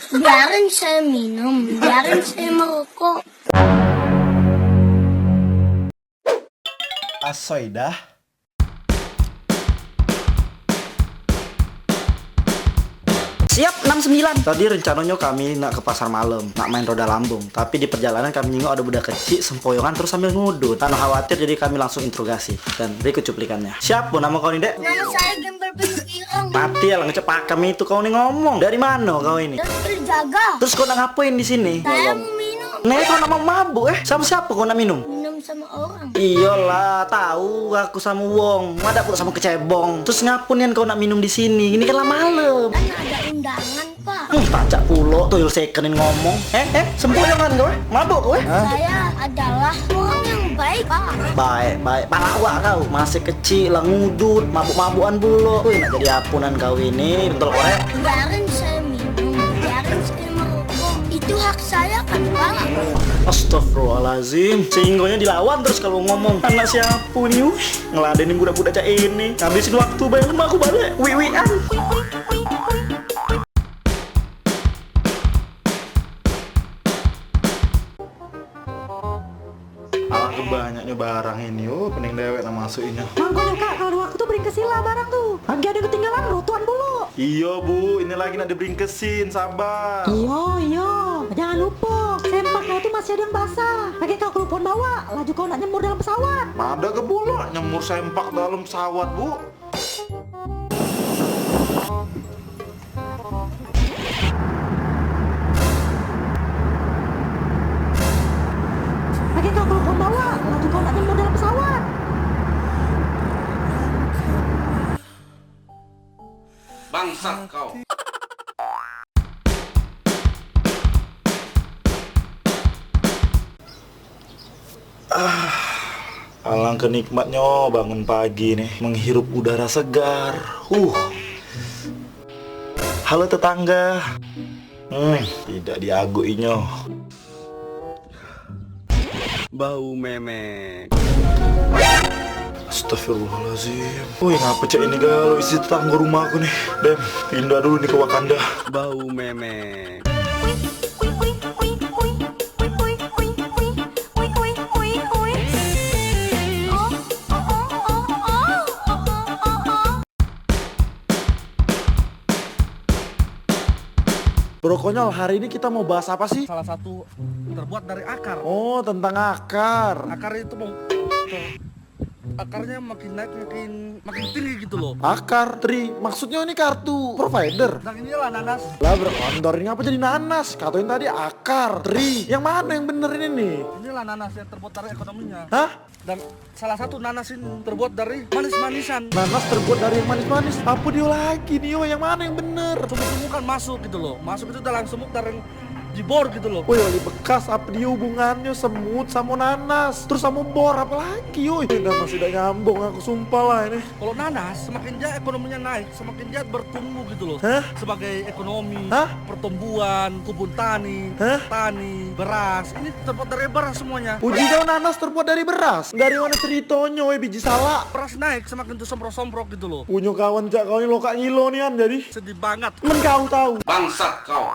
Biarin saya minum, biarin saya merokok. Asoidah. Siap 69. Tadi rencananya kami nak ke pasar malam, nak main roda lambung. Tapi di perjalanan kami nyingok ada budak kecil sempoyongan terus sambil ngudut. Karena khawatir jadi kami langsung interogasi. Dan berikut cuplikannya. Siap, Bu, nama kau ini, Dek? Nama saya Gembel Penirang. Mati ya, ngecepak kami itu kau nih ngomong. Dari mana kau ini? Dan terjaga. Terus kau nak ngapain di sini? Saya mau minum. Nih kau nak mabuk Sama siapa kau nak minum? Minum sama orang. Iyalah, tahu aku sama Wong. Ada pula sama kecebong. Terus ngapun kau nak minum di sini? Ini kan lah malam. Kan ada undangan, Pak. Pacak pulo tuyul sekenin ngomong. Sempoyongan kau mabuk kau Saya adalah orang yang baik, Pak. Baik, palawak kau. Masih kecil lah ngudut, mabuk-mabukan pulo. Wih, nak jadi apunan kau ini, betul korek. Biarin saya minum, biarin saya merokok. Itu hak saya kan, Pak. Astagfirullahaladzim. Sehinggonya dilawan terus kalau ngomong. Anak siapa nih? Ngeladenin budak-budak cak ini. Ngabisin waktu bayang rumah aku balik. Wiwian. Alangkah banyaknya barang ini. Pening dewek nak masukinnya. Mangkonya kak, kalau ada waktu tuh beri kesila barang tuh. Lagi ada yang ketinggalan rotuan dulu. Iya Bu, ini lagi nak dibringkesin, sabar. Iya. Jangan lupa, sempaknya itu masih ada yang basah. Pakai kau kelupon bawa, laju kau nak nyemur dalam pesawat. Ada ke pula nyemur sempak dalam pesawat Bu? Pakai kau kelupon bawa, laju kau nak nyemur dalam pesawat. Bangsat kau. Alangkah nikmatnya bangun pagi nih, menghirup udara segar. Halo tetangga. Tidak diaguinya. Bau memek. Astagfirullahaladzim. Ngapa cek ini galau isi tetangga rumah aku nih. Dem, pindah dulu nih ke Wakanda. Bau memek. Bro Konyol, hari ini kita mau bahas apa sih? Salah satu terbuat dari akar. Oh, tentang akar. Akar itu akarnya makin naik makin tinggi gitu loh. Akar, tri, maksudnya ini kartu provider. Dan inilah nanas. Lah berkondor, ini apa jadi nanas? Katakan tadi akar, tri. Yang mana yang bener ini nih? Inilah nanas yang terbuat dari ekonominya. Hah? Dan salah satu nanas ini terbuat dari manis-manisan. Nanas terbuat dari yang manis-manis. Apa dia lagi nih? Yang mana yang bener? Semut-semut kan masuk gitu loh. Masuk itu dalam semut dari dibor gitu loh. Woi, lagi bekas apa dia hubungannya semut sama nanas terus sama bor apa lagi? Woi, udah masih udah nyambung aku sumpah lah ini. Kalau nanas semakin dia ekonominya naik, semakin dia bertumbuh gitu loh. Hah? Sebagai ekonomi, Hah? pertumbuhan, kebun tani, Hah? tani, beras. Ini terbuat dari beras semuanya. Uji kau nanas terbuat dari beras. Dari mana ceritanya? Woi, biji salah. Beras naik semakin tuh somprok-somprok gitu loh. Punya kawan cak kau ini lokak ngilo nih jadi Sedih banget. men kau tahu. Bangsat kau.